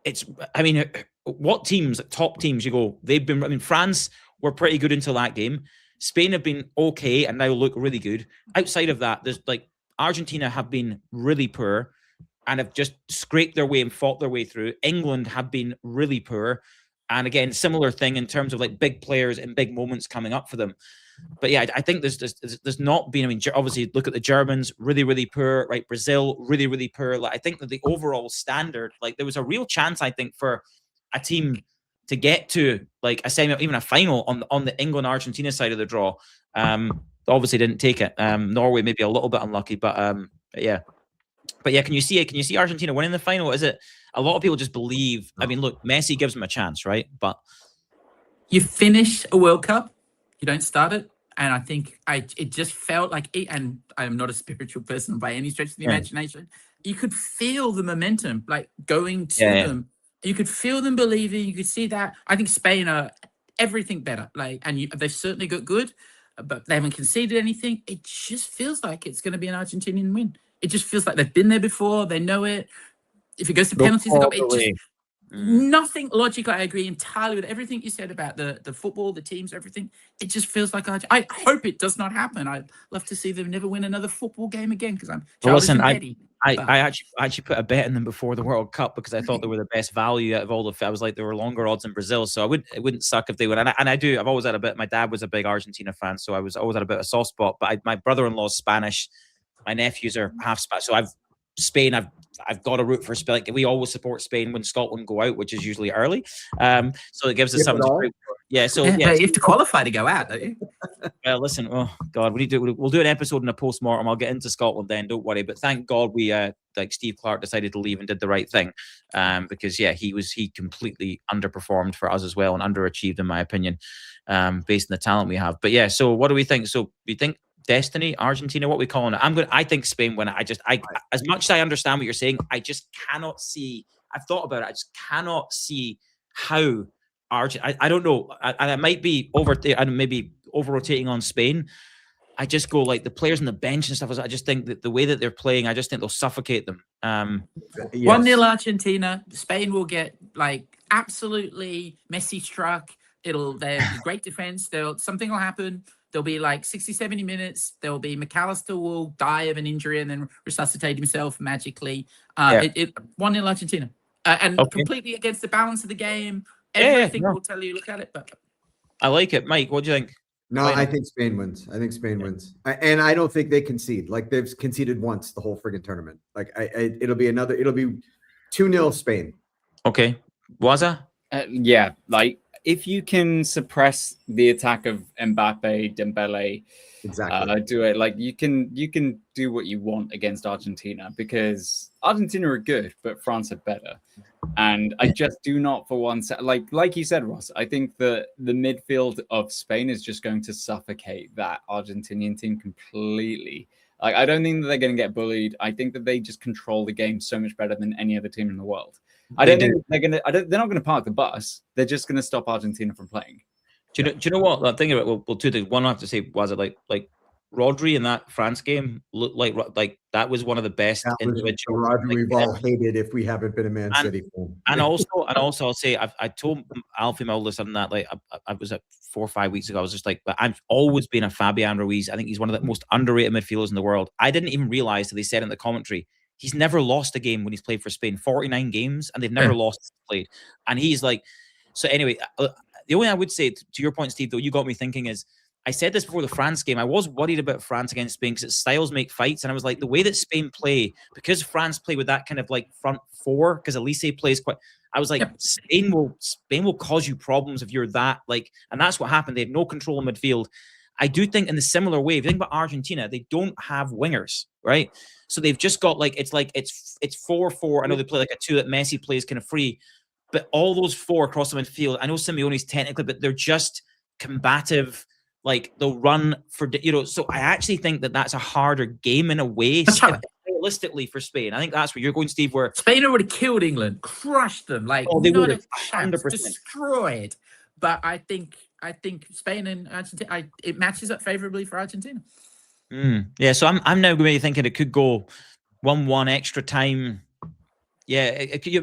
it's. I mean, what teams, top teams, you go? They've been. I mean, France were pretty good until that game. Spain have been okay and now look really good. Outside of that, there's like Argentina have been really poor and have just scraped their way and fought their way through. England have been really poor. And again, similar thing in terms of like big players and big moments coming up for them. But yeah, I think there's not been. I mean, obviously, look at the Germans, really, really poor. Right, Brazil, really, really poor. Like I think that the overall standard, like there was a real chance, I think, for a team to get to like a semi, even a final on the England Argentina side of the draw. Obviously, didn't take it. Norway maybe a little bit unlucky, but yeah. But yeah, can you see it? Can you see Argentina winning the final? Is it a lot of people just believe? I mean, look, Messi gives them a chance, right? But you finish a World Cup, you don't start it. And I think it just felt like it, and I am not a spiritual person by any stretch of the imagination. You could feel the momentum, like going to them. You could feel them believing. You could see that. I think Spain are everything better. Like, and they've certainly got good, but they haven't conceded anything. It just feels like it's going to be an Argentinian win. It just feels like they've been there before. They know it. If it goes to penalties, it just nothing logical. I agree entirely with everything you said about the football, the teams, everything. It just feels like I hope it does not happen. I'd love to see them never win another football game again because I'm childish and petty. I actually put a bet in them before the World Cup because I thought they were the best value out of all I was like, they were longer odds in Brazil, so it wouldn't suck if they win. And I've always had a bit. My dad was a big Argentina fan, so I was always had a bit of a soft spot. But my brother-in-law's Spanish, my nephews are half Spanish, so Spain. I've got to root for Spain. Like, we always support Spain when Scotland go out, which is usually early. So it gives us something to root for. Yeah, so you have to qualify to go out, don't you? Well, listen, oh God, we'll do an episode in a post-mortem. I'll get into Scotland then, don't worry. But thank God we like Steve Clarke decided to leave and did the right thing. Because he completely underperformed for us as well and underachieved in my opinion, based on the talent we have. But yeah, so what do we think? So we think destiny, Argentina, what are we calling it? I think Spain win it. As much as I understand what you're saying, I just cannot see. I've thought about it. I just cannot see how Argentina. I don't know. And it might be maybe over rotating on Spain. I just go like the players on the bench and stuff. I just think that the way that they're playing, I just think they'll suffocate them. 1-0 Argentina. Spain will get like absolutely Messi struck. They're great defense. Something will happen. There'll be like 60, 70 minutes. There'll be McAllister will die of an injury and then resuscitate himself magically. 1-0 Argentina. Completely against the balance of the game. Everything will tell you, look at it. But I like it. Mike, what do you think? No, I think Spain wins. Wins. And I don't think they concede. Like, they've conceded once the whole friggin' tournament. Like, it'll be 2-0 Spain. Okay. Wazza? Yeah, like, if you can suppress the attack of Mbappe, Dembele, exactly, do it. Like, you can do what you want against Argentina because Argentina are good, but France are better. And I just do not for one like you said, Ross, I think that the midfield of Spain is just going to suffocate that Argentinian team completely. Like, I don't think that they're going to get bullied. I think that they just control the game so much better than any other team in the world. I don't think they're not going to park the bus. They're just going to stop Argentina from playing. Do you know what? Thinking about we'll do the one I have to say was it like Rodri in that France game looked like that was one of the best individual. Rodri we've all hated if we haven't been a Man City fan. And also I'll say I told Alfie my oldest son that I was at 4 or 5 weeks ago. I was just like, but I've always been a Fabian Ruiz. I think he's one of the most underrated midfielders in the world. I didn't even realize that they said in the commentary he's never lost a game when he's played for Spain. 49 games and they've never lost played. And he's like, so anyway. The only thing I would say to your point, Steve, though, you got me thinking is, I said this before the France game. I was worried about France against Spain because its styles make fights. And I was like, the way that Spain play, because France play with that kind of like front four, because Elise plays quite, I was like, Spain will cause you problems if you're that like, and that's what happened. They had no control in midfield. I do think in the similar way, if you think about Argentina, they don't have wingers, right? So they've just got it's 4-4. I know they play like a 2 that Messi plays kind of free. But all those 4 across the midfield, I know Simeone's technically, but they're just combative. Like, they'll run for, so I actually think that that's a harder game in a way, realistically, for Spain. I think that's where you're going, Steve, where Spain already killed England, crushed them, like, they not would a chance, destroyed. But I think Spain and Argentina, it matches up favorably for Argentina. Yeah, so I'm now going to be thinking it could go 1-1 extra time. Yeah, I feel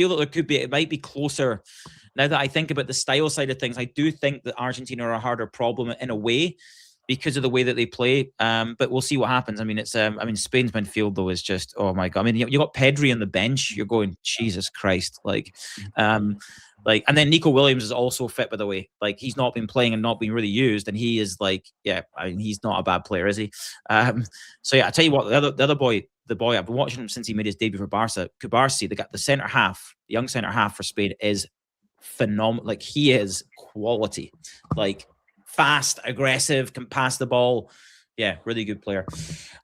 that it might be closer. Now that I think about the style side of things, I do think that Argentina are a harder problem in a way because of the way that they play. But we'll see what happens. I mean, Spain's midfield though is just, oh my God. I mean, you got Pedri on the bench. You're going, Jesus Christ, and then Nico Williams is also fit, by the way. Like, he's not been playing and not being really used, and he is he's not a bad player, is he? So yeah, I tell you what, the other boy, I've been watching him since he made his debut for Barca. Kubarsi, the centre half, the young centre half for Spain is phenomenal. Like, he is quality. Like, fast, aggressive, can pass the ball. Yeah, really good player.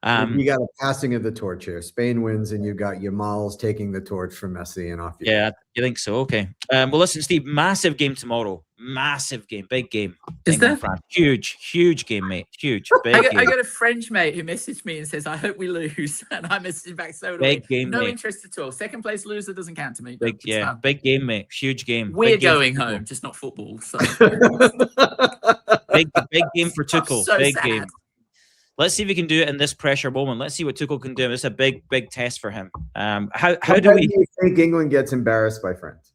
You got a passing of the torch here. Spain wins, and you got Yamal's taking the torch from Messi and off you. Yeah, you think so? Okay. Well, listen, Steve, massive game tomorrow. Massive game, big game. Is there? France. Huge game, mate. Huge, big game. I got a French mate who messaged me and says, "I hope we lose," and I messaged back, "So do Big we." game, No mate. interest at all. Second place loser doesn't count to me. Big, yeah, big game, mate. Huge game. We're Big game going for Tuchel. home, just not football. So big game for Tuchel. so big sad. game. Let's see if we can do it in this pressure moment. Let's see what Tuchel can do. It's a big test for him. How do you think England gets embarrassed by France?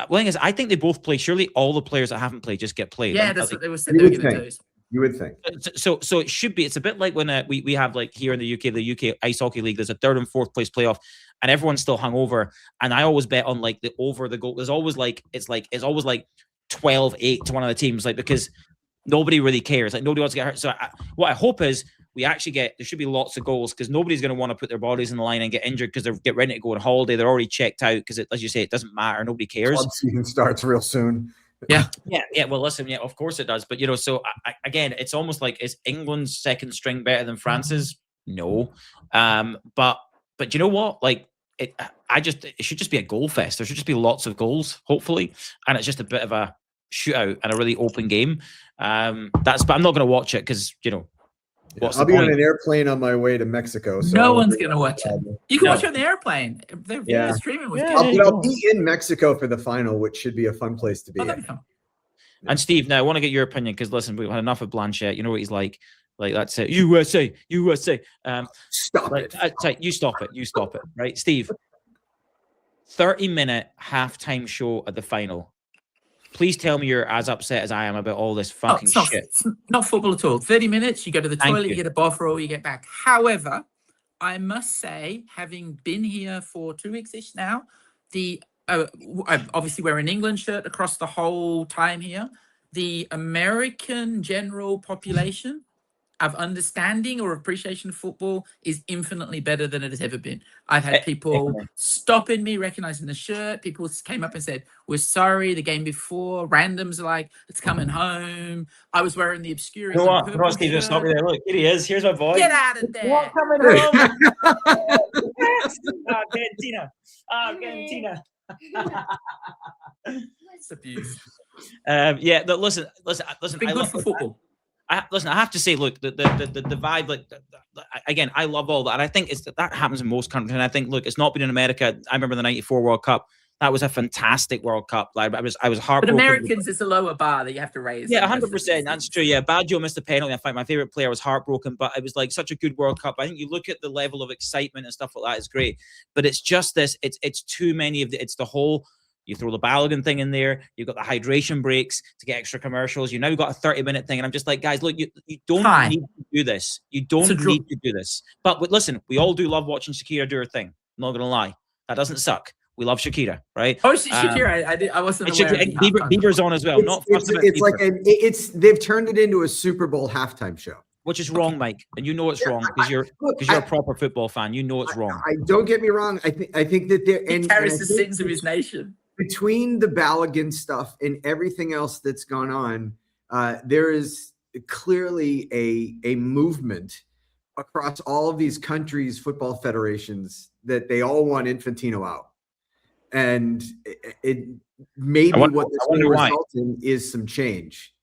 Well, thing is, I think they both play. Surely all the players that haven't played just get played. Yeah, that's what they said they were going to do. You would think. So it should be. It's a bit like when we have like here in the UK Ice Hockey League. There's a 3rd and 4th place playoff, and everyone's still hung over. And I always bet on like the over the goal. There's always like it's always like 12-8 to one of the teams, like because nobody really cares. Like nobody wants to get hurt. So what I hope is we actually there should be lots of goals because nobody's going to want to put their bodies in the line and get injured because they get ready to go on holiday. They're already checked out because, as you say, it doesn't matter. Nobody cares. Club season starts real soon. Yeah. Well, listen, yeah, of course it does. But so again, it's almost like is England's second string better than France's? No. But you know what? Like it should just be a goal fest. There should just be lots of goals, hopefully, and it's just a bit of a shootout and a really open game. But I'm not going to watch it because I'll be on an airplane on my way to Mexico. So no one's going to watch it. You can watch it on the airplane. They're streaming with I'll be in Mexico for the final, which should be a fun place to be. And Steve, now I want to get your opinion because listen, we've had enough of Blanchet. You know what he's like. Like that's it. USA. Stop it. You stop it. Right, Steve. 30-minute halftime show at the final. Please tell me you're as upset as I am about all this fucking shit. It's not football at all. 30 minutes, you go to the toilet, you get a bottle, you get back. However, I must say, having been here for 2 weeks-ish now, obviously wearing an England shirt across the whole time here. The American general population of understanding or appreciation of football is infinitely better than it has ever been. I've had people stopping me, recognizing the shirt. People came up and said, "We're sorry, the game before." Randoms are like, "It's coming home." I was wearing the obscure. Come on, Steve, just stop me there. Look, here he is. Here's my boy. Get out of there. What coming home? Argentina. It's abuse. Yeah, listen. It's been good for football. I have to say, look, the vibe, like, again, I love all that. And I think that happens in most countries. And I think, look, it's not been in America. I remember the 94 World Cup. That was a fantastic World Cup. Like, I was heartbroken. But Americans, it's a lower bar that you have to raise. Yeah, 100%. That's true. Yeah, Baggio missed the penalty. I find my favorite player was heartbroken, but it was like such a good World Cup. I think you look at the level of excitement and stuff like that is great. But it's just this, it's too many of it's the whole. You throw the Balogun thing in there. You've got the hydration breaks to get extra commercials. You now got a 30-minute thing. And I'm just like, guys, look, you don't need to do this. You don't need to do this. But listen, we all do love watching Shakira do her thing. I'm not going to lie. That doesn't suck. We love Shakira, right? Oh, Shakira. I wasn't aware. Bieber's on as well. They've turned it into a Super Bowl halftime show. Which is wrong, Mike, and you know it's wrong because you're a proper football fan. You know it's wrong. I don't get me wrong. I think that he carries the sins of his nation. Between the Balogun stuff and everything else that's gone on, there is clearly a movement across all of these countries' football federations that they all want Infantino out. And it maybe what this will result in is some change.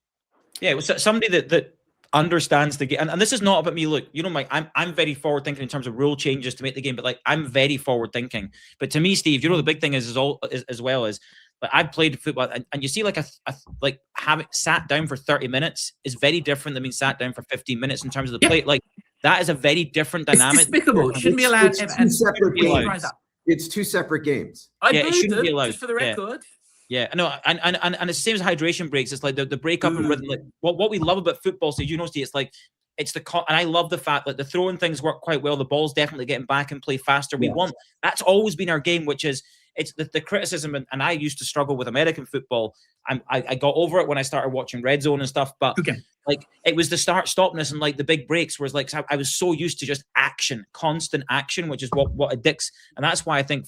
Yeah, it was somebody that understands the game, and this is not about me. Look, Mike, I'm very forward thinking in terms of rule changes to make the game, but like I'm very forward thinking. But to me, Steve, the big thing is as well as like I've played football, and you see like like having sat down for 30 minutes is very different than being sat down for 15 minutes in terms of the play. Like that is a very different dynamic. It's despicable. It shouldn't be allowed. It's two separate games. It shouldn't be allowed. Just for the record. Yeah, no, and it's the same as hydration breaks. It's like the break up and rhythm. Like what we love about football, Steve, Steve, it's like and I love the fact that the throwing things work quite well. The ball's definitely getting back and play faster. We want that's always been our game, which is it's the criticism. And I used to struggle with American football. I got over it when I started watching Red Zone and stuff. But like it was the start-stopness and like the big breaks. Whereas like I was so used to just action, constant action, which is what addicts. And that's why I think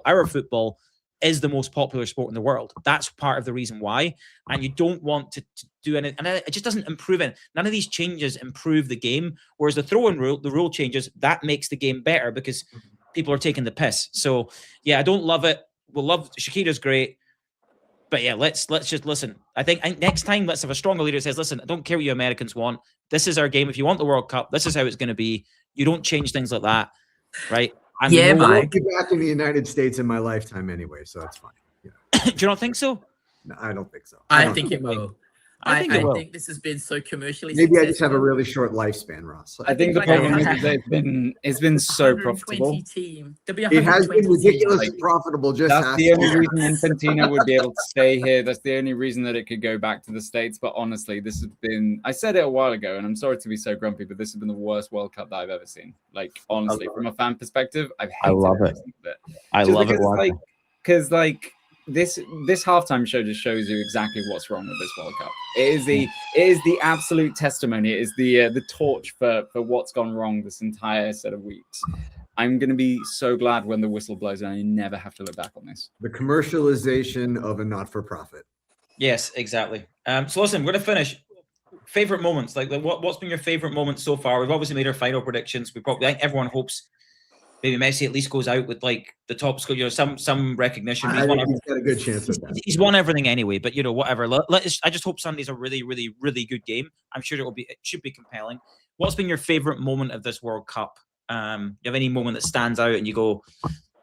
our football. is the most popular sport in the world. That's part of the reason why. And you don't want to do anything. And it just doesn't improve it. None of these changes improve the game. Whereas the throw-in rule, the rule changes, that makes the game better because people are taking the piss. So, yeah, I don't love it. We'll love Shakira's great. But yeah, let's just listen. I think next time, let's have a stronger leader that says, listen, I don't care what you Americans want. This is our game. If you want the World Cup, this is how it's going to be. You don't change things like that, right? And Yeah, I Mike. won't be back in the United States in my lifetime anyway, so it's fine. Yeah. Do you not think so? No, I don't think so. I think it will. I think it will. I think this has been so commercially Maybe I just have a successful. really short lifespan, Ross. I think the like problem is a- that it's been so 120 profitable. team. There'll be It has 120 been ridiculously teams. profitable. Just That's ask the only me. reason Infantino would be able to stay here. That's the only reason that it could go back to the States. But honestly, this has been, I said it a while ago, and I'm sorry to be so grumpy, but this has been the worst World Cup that I've ever seen. Like, honestly, from a fan perspective, I've hated love it. every single bit. I Just love it. because, because this halftime show just shows you exactly what's wrong with this World Cup. It is the absolute testimony. It is the torch for what's gone wrong this entire set of weeks. I'm going to be so glad when the whistle blows and I never have to look back on this. The commercialization of a not-for-profit. Yes, exactly. So listen, we're going to finish. Favorite moments, like what's been your favorite moment so far? We've obviously made our final predictions. I think everyone hopes maybe Messi at least goes out with like the top score, some recognition. I think he's got a good chance of that. He's won everything anyway, but whatever. I just hope Sunday's a really, really, really good game. I'm sure it should be compelling. What's been your favorite moment of this World Cup? You have any moment that stands out and you go,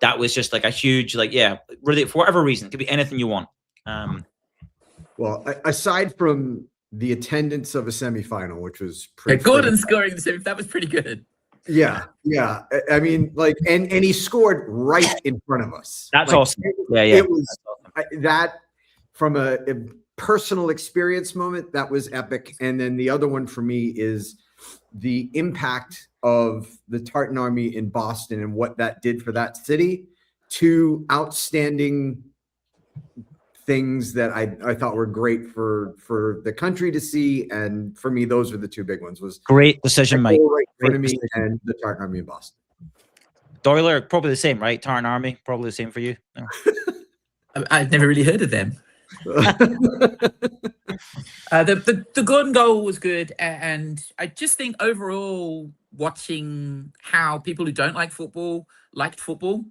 that was just like a huge, really, for whatever reason, it could be anything you want. Well, aside from the attendance of a semifinal, which was pretty Gordon scoring the semi, that was pretty good. Yeah. I mean, and he scored right in front of us. That's awesome. It was that from a personal experience moment. That was epic. And then the other one for me is the impact of the Tartan Army in Boston and what that did for that city. Two outstanding things that I thought were great for the country to see, and for me, those are the two big ones. Was great decision, Mike. Right in front of me and the Tartan Army in Boston. Doyler, probably the same, right? Tartan Army, probably the same for you. No. I've never really heard of them. The Gordon goal was good, and I just think overall watching how people who don't like football liked football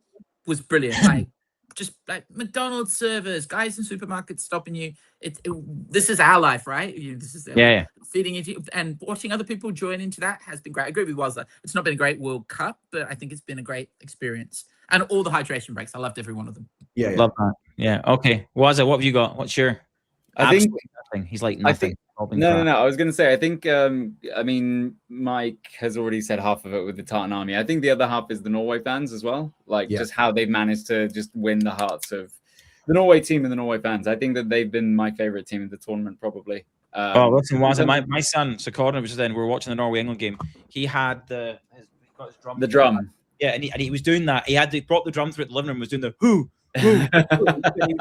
was brilliant. Just like McDonald's servers, guys in supermarkets stopping you. This is our life, right? This is feeding into, and watching other people join into that has been great. I agree with Wazza. It's not been a great World Cup, but I think it's been a great experience. And all the hydration breaks, I loved every one of them. Yeah. Love that. Yeah. Okay, Wazza, what have you got? What's your? I think nothing. He's like nothing. No. I was going to say, I think, Mike has already said half of it with the Tartan Army. I think the other half is the Norway fans as well. Just how they've managed to just win the hearts of the Norway team and the Norway fans. I think that they've been my favorite team in the tournament, probably. Listen, Wazza, my son, Sakordin, was then, we were watching the Norway-England game. He had his drum. The drum. Yeah, and he was doing that. He brought the drum through the living room, was doing the who. He was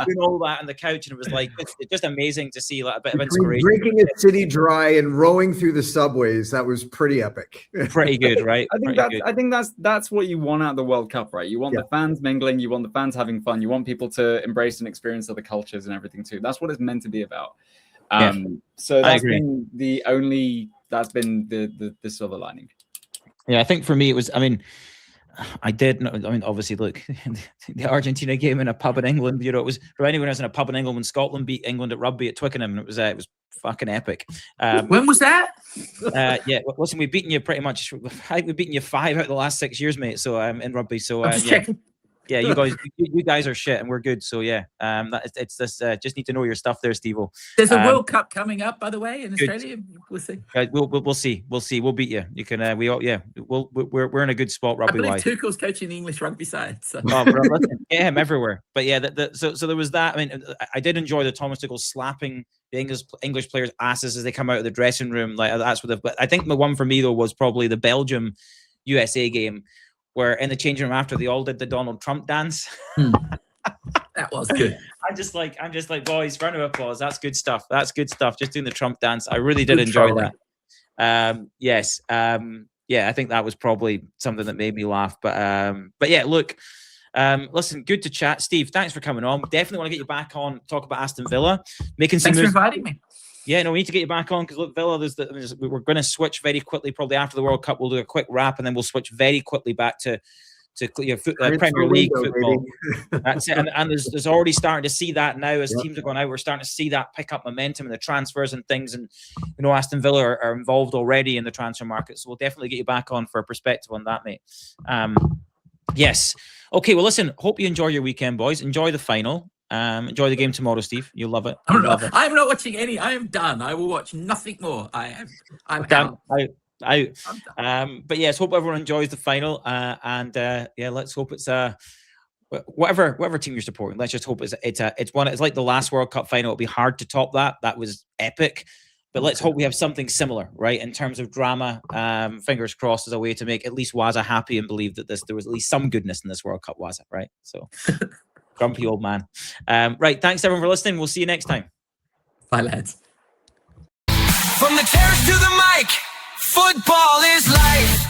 doing all that on the couch, and it was like it's just amazing to see a bit of inspiration. Drinking a city dry and rowing through the subways, that was pretty epic. Pretty good, right? I think that's what you want out of the World Cup, right? You want the fans mingling, you want the fans having fun, you want people to embrace and experience other cultures and everything too. That's what it's meant to be about. So that's been the silver lining. Yeah, I think for me it was. Obviously, look, the Argentina game in a pub in England, it was for anyone who's in a pub in England when Scotland beat England at rugby at Twickenham, and it was fucking epic. When was that? Listen, we've beaten you pretty much. We've beaten you 5 out of the last 6 years, mate. So in rugby, so checking. Yeah, you guys are shit, and we're good. So yeah, it's this. Just need to know your stuff there, Steve-O. There's a World Cup coming up, by the way, in Australia. We'll see. We'll see. We'll beat you. You can. We're in a good spot rugby wise. I believe Tuchel's coaching the English rugby side. So. Listen, get him everywhere. But yeah, so there was that. I did enjoy the Thomas Tuchel slapping the English players' asses as they come out of the dressing room. That's what. But I think the one for me though was probably the Belgium USA game, where in the changing room after they all did the Donald Trump dance. That was good. I'm just like, boys, round of applause. That's good stuff. Just doing the Trump dance. I really did enjoy that. Yes. I think that was probably something that made me laugh. But yeah, look, Listen, good to chat. Steve, thanks for coming on. Definitely want to get you back on, talk about Aston Villa. Making some Thanks for moves. inviting me. Yeah, no, we need to get you back on because look, Villa, we're going to switch very quickly. Probably after the World Cup, we'll do a quick wrap and then we'll switch very quickly back to Premier League football. That's it. And there's already starting to see that now as teams are going out. We're starting to see that pick up momentum and the transfers and things. And Aston Villa are involved already in the transfer market. So we'll definitely get you back on for a perspective on that, mate. Yes. Okay. Well, listen. Hope you enjoy your weekend, boys. Enjoy the final. Enjoy the game tomorrow, Steve. You'll love it. I'm not watching any. I am done. I will watch nothing more. I'm done. out. But yes, hope everyone enjoys the final. Let's hope it's whatever team you're supporting. Let's just hope it's like the last World Cup final. It'll be hard to top that. That was epic. But let's hope we have something similar, right? In terms of drama, fingers crossed as a way to make at least Wazza happy and believe that there was at least some goodness in this World Cup, Wazza, right? So. Grumpy old man. Right. Thanks everyone for listening. We'll see you next time. Bye, lads. From the terrace to the mic, football is life.